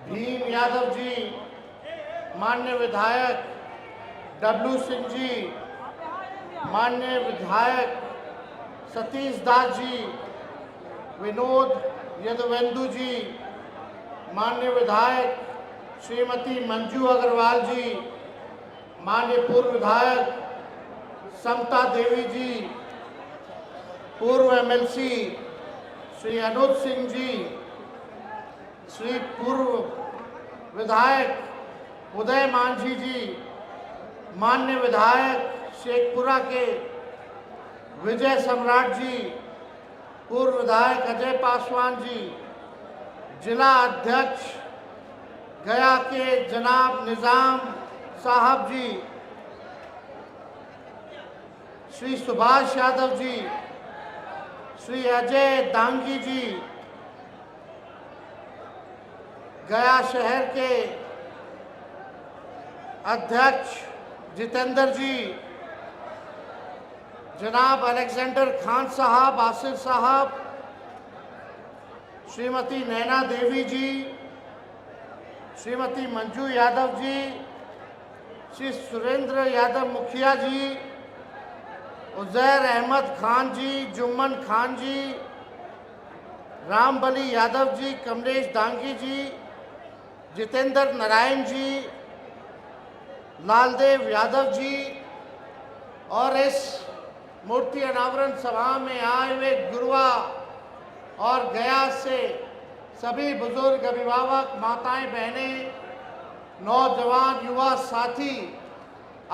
भीम यादव जी, माननीय विधायक डब्लू सिंह जी, माननीय विधायक सतीश दास जी, विनोद यदुवेंदु जी, माननीय विधायक श्रीमती मंजू अग्रवाल जी, माननीय पूर्व विधायक समता देवी जी, पूर्व एमएलसी श्री अनुज सिंह जी, श्री पूर्व विधायक उदय मांझी जी, माननीय विधायक शेखपुरा के विजय सम्राट जी, पूर्व विधायक अजय पासवान जी, जिला अध्यक्ष गया के जनाब निजाम साहब जी, श्री सुभाष यादव जी, श्री अजय दांगी जी, गया शहर के अध्यक्ष जितेंद्र जी, जनाब अलेक्जेंडर खान साहब, आसिफ साहब, श्रीमती नैना देवी जी, श्रीमती मंजू यादव जी, श्री सुरेंद्र यादव मुखिया जी, उजैर अहमद खान जी, जुम्मन खान जी, रामबली यादव जी, कमलेश दांगी जी, जितेंद्र नारायण जी, लालदेव यादव जी और इस मूर्ति अनावरण सभा में आए हुए गुरुआ और गया से सभी बुजुर्ग, अभिभावक, माताएं, बहनें, नौजवान, युवा साथी,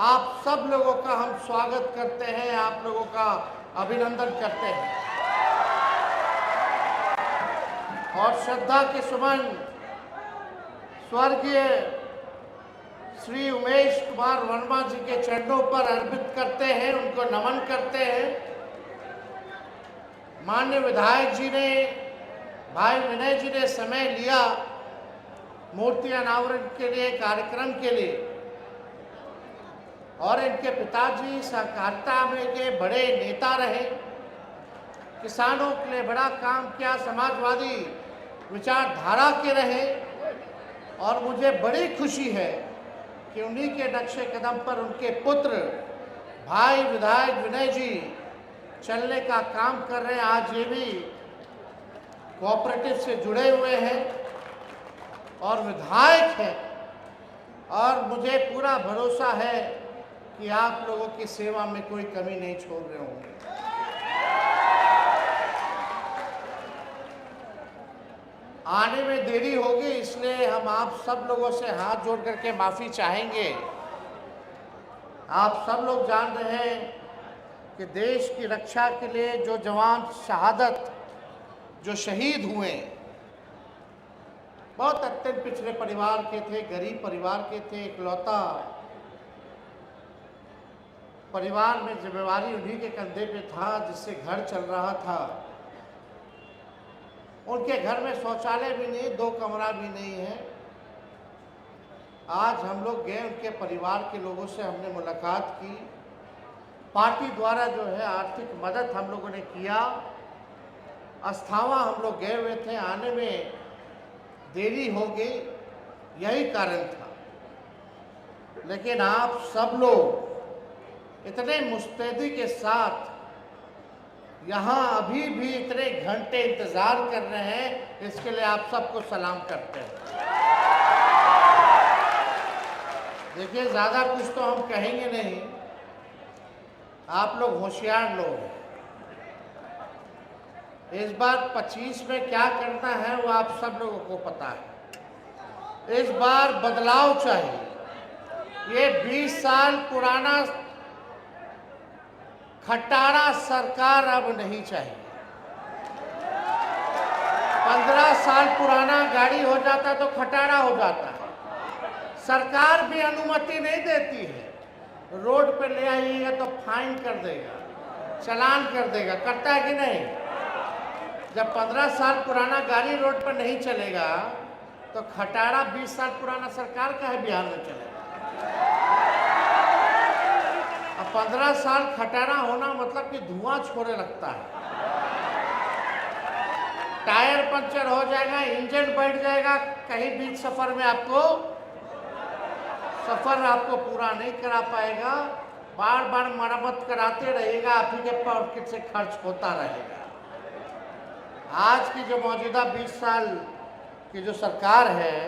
आप सब लोगों का हम स्वागत करते हैं, आप लोगों का अभिनंदन करते हैं और श्रद्धा के सुमन स्वर्गीय श्री उमेश कुमार वर्मा जी के चरणों पर अर्पित करते हैं, उनको नमन करते हैं। माननीय विधायक जी ने, भाई विनय जी ने समय लिया मूर्ति अनावरण के लिए, कार्यक्रम के लिए, और इनके पिताजी सहकारिता में के बड़े नेता रहे, किसानों के लिए बड़ा काम किया, समाजवादी विचारधारा के रहे और मुझे बड़ी खुशी है कि उन्हीं के नक्शे कदम पर उनके पुत्र भाई विधायक विनय जी चलने का काम कर रहे हैं। आज ये भी कोऑपरेटिव से जुड़े हुए हैं और विधायक हैं और मुझे पूरा भरोसा है कि आप लोगों की सेवा में कोई कमी नहीं छोड़ रहे होंगे। आने में देरी होगी, इसलिए हम आप सब लोगों से हाथ जोड़ करके माफ़ी चाहेंगे। आप सब लोग जान रहे हैं कि देश की रक्षा के लिए जो जवान शहादत, जो शहीद हुए, बहुत अत्यंत पिछड़े परिवार के थे, गरीब परिवार के थे, इकलौता परिवार में जिम्मेवारी उन्हीं के कंधे पे था, जिससे घर चल रहा था। उनके घर में शौचालय भी नहीं, 2 कमरा भी नहीं है। आज हम लोग गए, उनके परिवार के लोगों से हमने मुलाकात की, पार्टी द्वारा जो है आर्थिक मदद हम लोगों ने किया। अस्थावा हम लोग गए हुए थे, आने में देरी हो गई, यही कारण था। लेकिन आप सब लोग इतने मुस्तैदी के साथ यहाँ अभी भी इतने घंटे इंतजार कर रहे हैं, इसके लिए आप सबको सलाम करते हैं। देखिए, ज़्यादा कुछ तो हम कहेंगे नहीं, आप लोग होशियार लोग हैं। इस बार 25 में क्या करना है वो आप सब लोगों को पता है। इस बार बदलाव चाहिए। ये 20 साल पुराना खटारा सरकार अब नहीं चाहिए। 15 साल पुराना गाड़ी हो जाता तो खटारा हो जाता है। सरकार भी अनुमति नहीं देती है। रोड पे ले आइएगा तो फाइन कर देगा, चालान कर देगा, करता है कि नहीं? जब 15 साल पुराना गाड़ी रोड पर नहीं चलेगा तो खटारा 20 साल पुराना सरकार का है बिहार में चलेगा। अब 15 साल खटारा होना मतलब कि धुआं छोड़ने लगता है। टायर पंचर हो जाएगा, इंजन बैठ जाएगा, कहीं बीच सफर में सफर आपको पूरा नहीं करा पाएगा, बार बार मरम्मत कराते रहेगा, आप ही के पॉकेट से खर्च होता रहेगा। आज की जो मौजूदा 20 साल की जो सरकार है,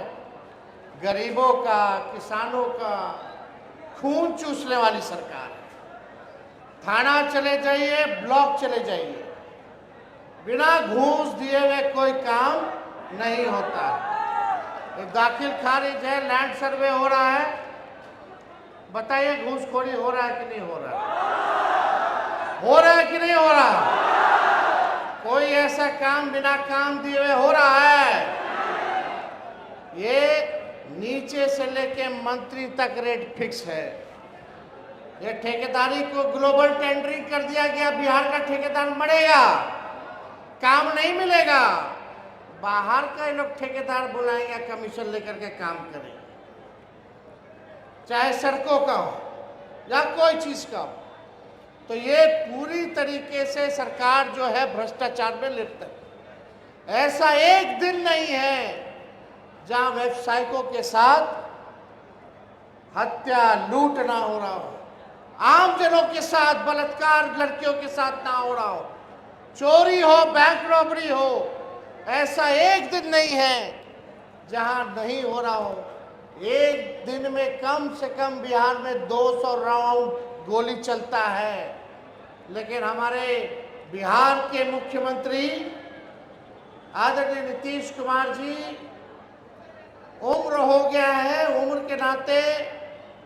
गरीबों का, किसानों का खून चूसने वाली सरकार है। थाना चले जाइए, ब्लॉक चले जाइए, बिना घूस दिए हुए कोई काम नहीं होता है। दाखिल खारिज है, लैंड सर्वे हो रहा है, बताइए घूसखोरी हो रहा है कि नहीं हो रहा है? हो रहा है कि नहीं हो रहा? कोई ऐसा काम बिना काम दिए हुए हो रहा है? ये नीचे से लेके मंत्री तक रेट फिक्स है। ये ठेकेदारी को ग्लोबल टेंडरिंग कर दिया गया, बिहार का ठेकेदार मरेगा, काम नहीं मिलेगा, बाहर का ये लोग ठेकेदार बुलाएंगे, कमीशन लेकर के काम करेंगे, चाहे सड़कों का हो या कोई चीज का हो। तो ये पूरी तरीके से सरकार जो है भ्रष्टाचार में लिप्त है। ऐसा एक दिन नहीं है जहां व्यवसायिकों के साथ हत्या, लूट ना हो रहा हो, आम जनों के साथ बलात्कार, लड़कियों के साथ ना हो रहा हो, चोरी हो, बैंक रॉबरी हो, ऐसा एक दिन नहीं है जहां नहीं हो रहा हो। एक दिन में कम से कम बिहार में 200 राउंड गोली चलता है। लेकिन हमारे बिहार के मुख्यमंत्री आदरणीय नीतीश कुमार जी, उम्र हो गया है, उम्र के नाते,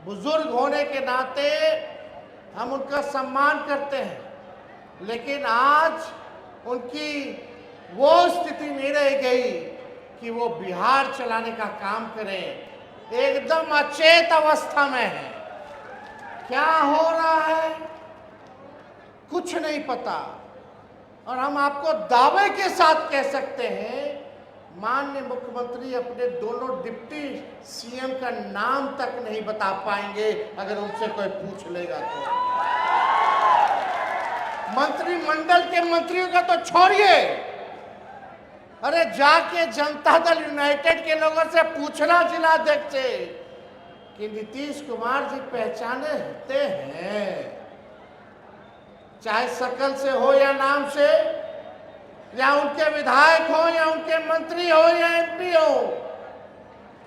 बुजुर्ग होने के नाते हम उनका सम्मान करते हैं, लेकिन आज उनकी वो स्थिति नहीं रह गई कि वो बिहार चलाने का काम करें। एकदम अचेत अवस्था में है। क्या हो रहा है कुछ नहीं पता। और हम आपको दावे के साथ कह सकते हैं, माननीय मुख्यमंत्री अपने दोनों डिप्टी सीएम का नाम तक नहीं बता पाएंगे अगर उनसे कोई पूछ लेगा तो। मंत्रिमंडल के मंत्रियों का तो छोड़िए, अरे जाके जनता दल यूनाइटेड के लोगों से पूछना जिलाध्यक्ष से कि नीतीश कुमार जी पहचानते हैं, चाहे शकल से हो या नाम से, या उनके विधायक हो या उनके मंत्री हो या एमपी हो,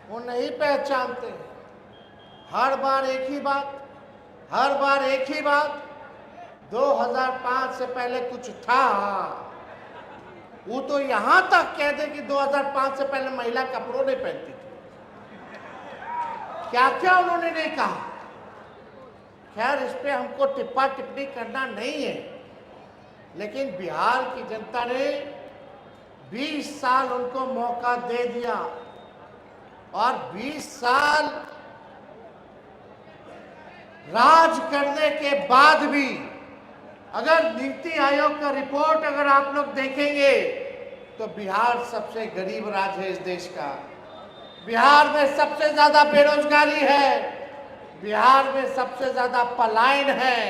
वो नहीं पहचानते। हर बार एक ही बात, 2005 से पहले कुछ था, वो तो यहां तक कह दे कि 2005 से पहले महिला कपड़ों नहीं पहनती थी। क्या क्या उन्होंने नहीं कहा। खैर, इस पे हमको टिप्पा टिप्पणी करना नहीं है, लेकिन बिहार की जनता ने 20 साल उनको मौका दे दिया, और 20 साल राज करने के बाद भी अगर नीति आयोग का रिपोर्ट अगर आप लोग देखेंगे तो बिहार सबसे गरीब राज्य है इस देश का। बिहार में सबसे ज्यादा बेरोजगारी है, बिहार में सबसे ज्यादा पलायन है,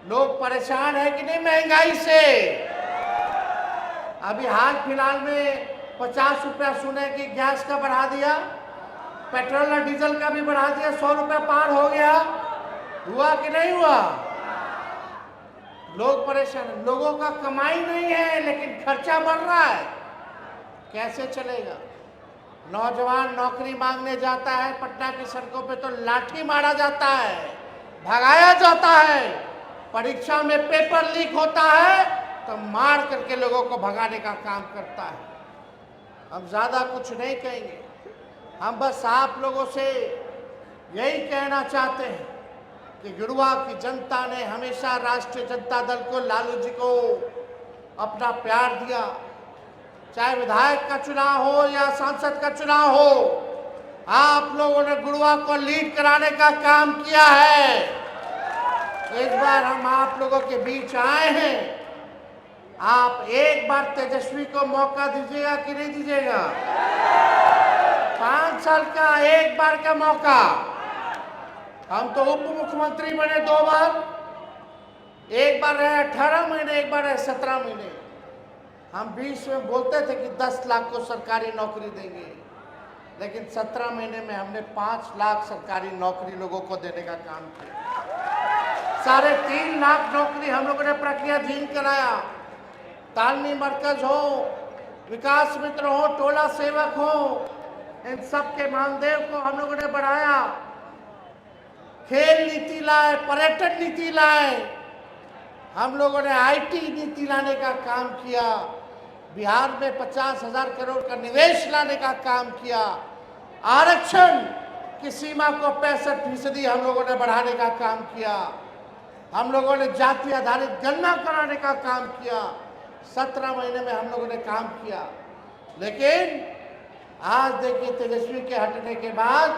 लोग परेशान है कि नहीं महंगाई से। अभी हाल फिलहाल में 50 रुपया सुने कि गैस का बढ़ा दिया, पेट्रोल और डीजल का भी बढ़ा दिया, 100 रुपया पार हो गया। हुआ कि नहीं हुआ? लोग परेशान हैं, लोगों का कमाई नहीं है लेकिन खर्चा बढ़ रहा है, कैसे चलेगा? नौजवान नौकरी मांगने जाता है, पटना की सड़कों पे तो लाठी मारा जाता है, भगाया जाता है। परीक्षा में पेपर लीक होता है तो मार करके लोगों को भगाने का काम करता है। हम ज्यादा कुछ नहीं कहेंगे, हम बस आप लोगों से यही कहना चाहते हैं कि गिरुआ की जनता ने हमेशा राष्ट्रीय जनता दल को, लालू जी को अपना प्यार दिया। चाहे विधायक का चुनाव हो या सांसद का चुनाव हो, आप लोगों ने गुरुआ को लीड कराने का काम किया है। इस बार हम आप लोगों के बीच आए हैं, आप एक बार तेजस्वी को मौका दीजिएगा कि नहीं दीजिएगा? 5 साल का एक बार का मौका। हम तो उप मुख्यमंत्री बने 2 बार, एक बार रहे 18 महीने, एक बार रहे 17 महीने। हम 20 में बोलते थे कि 10 लाख को सरकारी नौकरी देंगे, लेकिन 17 महीने में हमने 5 लाख सरकारी नौकरी लोगों को देने का काम किया। 3.5 लाख नौकरी हम लोगों ने प्रक्रियाधीन कराया। तालमी मरकज हो, विकास मित्र हो, टोला सेवक हो, इन सब के मानदेय को हम लोगों ने बढ़ाया। खेल नीति लाए, पर्यटन नीति लाए, हम लोगों ने आईटी नीति लाने का काम किया। बिहार में 50,000 करोड़ का निवेश लाने का काम किया। आरक्षण की सीमा को 65% हम लोगों ने बढ़ाने का काम किया। हम लोगों ने जाति आधारित गणना कराने का काम किया। 17 महीने में हम लोगों ने काम किया। लेकिन आज देखिए, तेजस्वी के हटने के बाद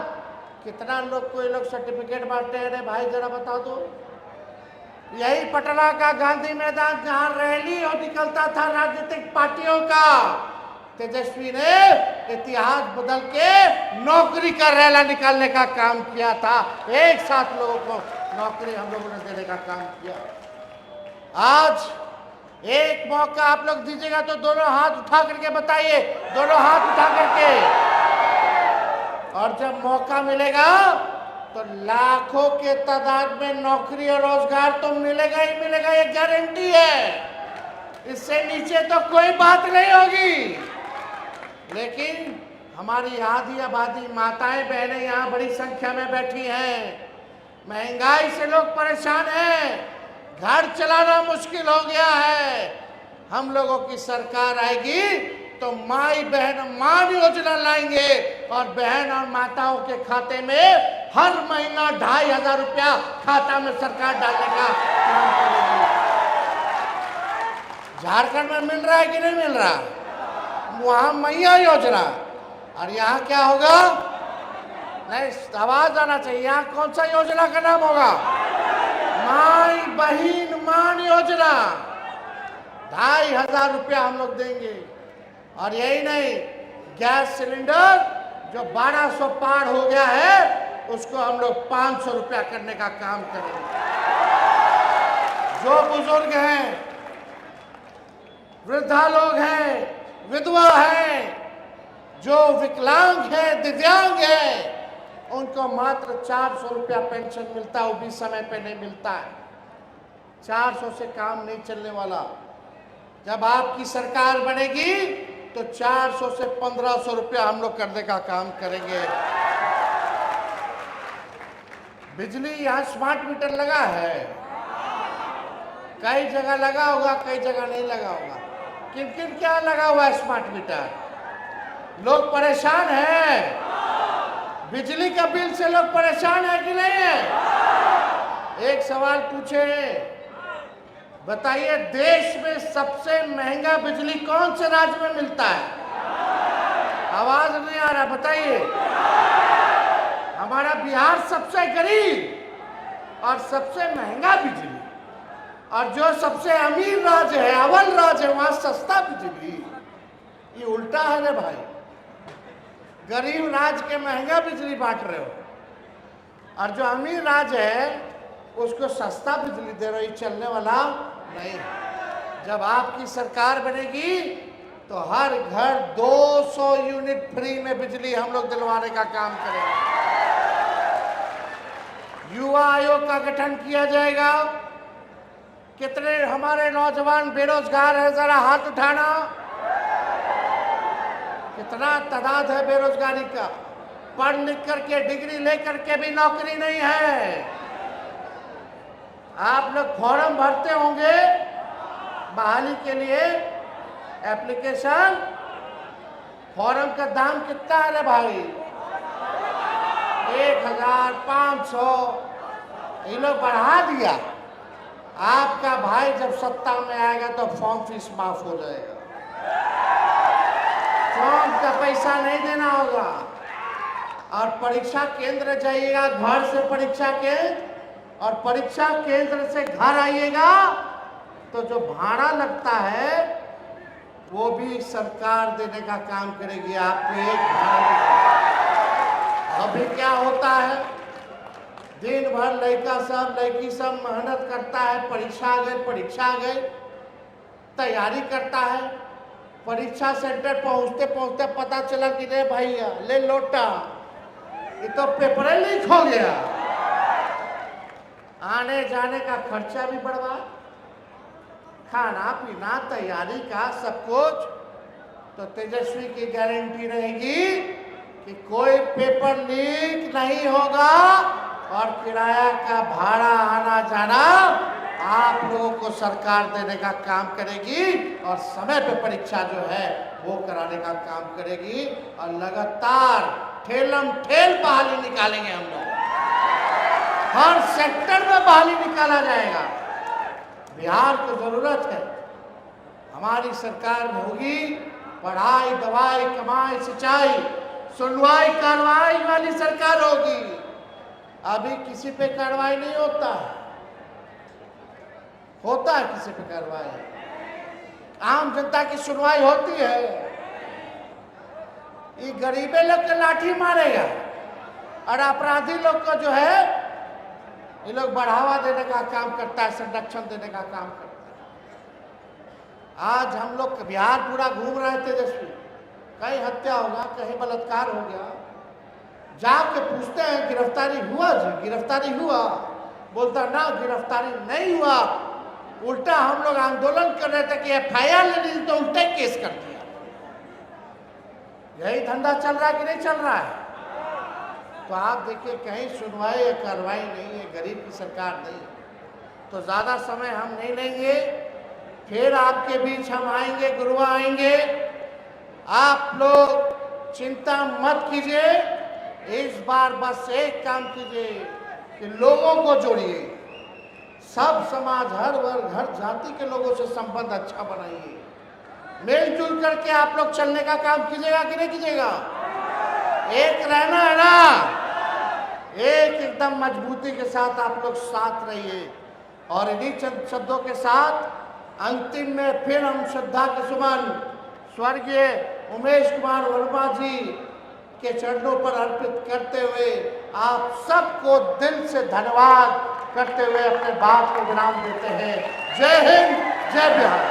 कितना लोग, कोई लोग सर्टिफिकेट बांटते हैं। अरे भाई जरा बता दो, यही पटना का गांधी मैदान जहां रैली और निकलता था राजनीतिक पार्टियों का, तेजस्वी ने इतिहास बदल के नौकरी का रैला निकालने का काम किया था। एक साथ लोगों को नौकरी हम लोगों ने देने का काम किया। आज एक मौका आप लोग दीजिएगा तो दोनों हाथ उठा करके बताइए, दोनों हाथ उठा करके। और जब मौका मिलेगा तो लाखों के तादाद में नौकरी और रोजगार तो मिलेगा ही मिलेगा, ये गारंटी है। इससे नीचे तो कोई बात नहीं होगी। लेकिन हमारी आधी आबादी, माताएं बहनें यहाँ बड़ी संख्या में बैठी हैं। महंगाई से लोग परेशान हैं, घर चलाना मुश्किल हो गया है। हम लोगों की सरकार आएगी तो माई बहन मान योजना लाएंगे और बहन और माताओं के खाते में हर महीना 2,500 रुपया खाता में सरकार डालने का काम करेगी। झारखंड में मिल रहा है कि नहीं मिल रहा? वहां मैया योजना, और यहाँ क्या होगा? नहीं, आवाज आना चाहिए। यहाँ कौन सा योजना का नाम होगा? माई बहिन मान योजना। 2,500 रुपया हम लोग देंगे। और यही नहीं, गैस सिलेंडर जो 1200 पार हो गया है, उसको हम लोग 500 रुपया करने का काम करेंगे। जो बुजुर्ग हैं, वृद्धा लोग हैं, विधवा हैं, जो विकलांग हैं, दिव्यांग हैं, उनको मात्र 400 रुपया पेंशन मिलता है। वो भी समय पे नहीं मिलता है। 400 से काम नहीं चलने वाला। जब आपकी सरकार बनेगी तो 400 से 1,500 रुपया हम लोग करने का काम करेंगे। बिजली यहाँ स्मार्ट मीटर लगा है, कई जगह लगा होगा, कई जगह नहीं लगा होगा। किन किन क्या लगा हुआ है स्मार्ट मीटर? लोग परेशान हैं। बिजली का बिल से लोग परेशान है कि नहीं है? एक सवाल पूछे, बताइए, देश में सबसे महंगा बिजली कौन से राज्य में मिलता है? आवाज नहीं आ रहा, बताइए। हमारा बिहार सबसे गरीब और सबसे महंगा बिजली, और जो सबसे अमीर राज्य है, अव्वल राज्य है, वहां सस्ता बिजली। ये उल्टा है ना भाई। गरीब राज्य के महंगा बिजली बांट रहे हो, और जो अमीर राज्य है उसको सस्ता बिजली दे रहे हो। चलने वाला नहीं। जब आपकी सरकार बनेगी तो हर घर 200 यूनिट फ्री में बिजली हम लोग दिलवाने का काम करेंगे। युवा आयोग का गठन किया जाएगा। कितने हमारे नौजवान बेरोजगार हैं, जरा हाथ उठाना। कितना तादाद है बेरोजगारी का? पढ़ लिख करके, डिग्री लेकर के भी नौकरी नहीं है। आप लोग फॉर्म भरते होंगे बहाली के लिए, एप्लीकेशन। फॉर्म का दाम कितना है रे भाई? 1,500। ये लोग बढ़ा दिया। आपका भाई जब सत्ता में आएगा तो फॉर्म फीस माफ हो जाएगा। फॉर्म का पैसा नहीं देना होगा। और परीक्षा केंद्र जाइएगा, घर से परीक्षा केंद्र, और परीक्षा केंद्र से घर आइएगा तो जो भाड़ा लगता है वो भी सरकार देने का काम करेगी आपको। एक भाड़ा। अभी क्या होता है, दिन भर लड़का सब लड़की सब मेहनत करता है, परीक्षा आ गई तैयारी करता है, परीक्षा सेंटर पहुंचते पहुंचते पता चला कि रे भैया ले लोटा, ये तो पेपर लीक हो गया। आने जाने का खर्चा भी बढ़वा, खाना पीना तैयारी का सब कुछ। तो तेजस्वी की गारंटी रहेगी कि कोई पेपर लीक नहीं होगा और किराया का भाड़ा आना जाना आप लोगों को सरकार देने का काम करेगी और समय पे परीक्षा जो है वो कराने का काम करेगी और लगातार ठेलम ठेल बहाली निकालेंगे हम लोग। हर सेक्टर में बहाली निकाला जाएगा। बिहार को जरूरत है, हमारी सरकार में होगी पढ़ाई दवाई कमाई सिंचाई सुनवाई कार्रवाई वाली सरकार होगी। अभी किसी पे कार्रवाई नहीं होता है किसी पे कार्रवाई? आम जनता की सुनवाई होती है? ये गरीबे लोग के लाठी मारेगा और अपराधी लोग को जो है ये लोग बढ़ावा देने का काम करता है, संरक्षण देने का काम करता है। आज हम लोग बिहार पूरा घूम रहे थे तेजस्वी, कहीं हत्या होगा कहीं बलात्कार हो गया, जाके पूछते हैं गिरफ्तारी हुआ जी, गिरफ्तारी हुआ? बोलता ना गिरफ्तारी नहीं हुआ, उल्टा हम लोग आंदोलन कर रहे थे कि एफआईआर लेनी थी तो उल्टा केस कर दिया। यही धंधा चल रहा है कि नहीं चल रहा है? तो आप देखिए कहीं सुनवाई या कार्रवाई नहीं है, गरीब की सरकार नहीं। तो ज़्यादा समय हम नहीं लेंगे, फिर आपके बीच हम आएंगे, गुरुआ आएंगे। आप लोग चिंता मत कीजिए, इस बार बस एक काम कीजिए कि लोगों को जोड़िए, सब समाज हर वर्ग हर जाति के लोगों से संबंध अच्छा बनाइए, मिलजुल करके आप लोग चलने का काम कीजिएगा कि नहीं कीजिएगा? एक रहना है ना, एक एकदम मजबूती के साथ आप लोग साथ रहिए। और इन्हीं चंद शब्दों के साथ अंतिम में फिर हम श्रद्धा के सुमन स्वर्गीय उमेश कुमार वर्मा जी के चरणों पर अर्पित करते हुए आप सबको दिल से धन्यवाद करते हुए अपने बात को विराम देते हैं। जय हिंद, जय बिहार।